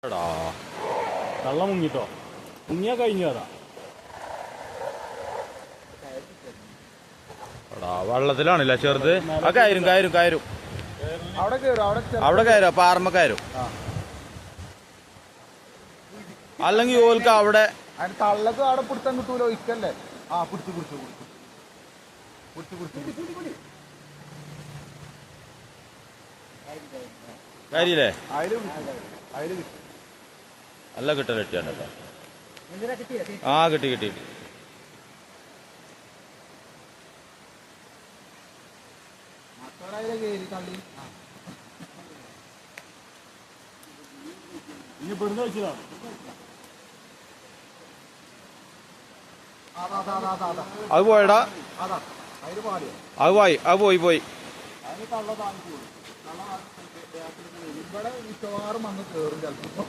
എടാ കള്ള മുങ്ങിട്ടോ മുങ്ങിയാ കഴിഞ്ഞതാ. എടാ വെള്ളത്തിലാണില്ല ചെറുത്. ആ കയറും കയറും കയറും അവിടെ കയറും പാറമ്മ കയറും. അല്ലെങ്കിൽ ഓൽക്ക് അവിടെ തള്ളക്ക് അവിടെ പിടുത്തം കിട്ടൂലോ ഇക്കല്ലേ. ആ പിടിച്ചു പിടിച്ചു കാര്യല്ലേ അതില് നല്ല കിട്ടൽ കിട്ടിയാണ്ടല്ലോ. ആ കിട്ടി കിട്ടി. ഇനി പെടുന്ന വെച്ചതാണ്. അത് പോയടാ. അത് പോയി ഇവിടെ മിക്കവാറും വന്ന് കയറും ചിലപ്പോ.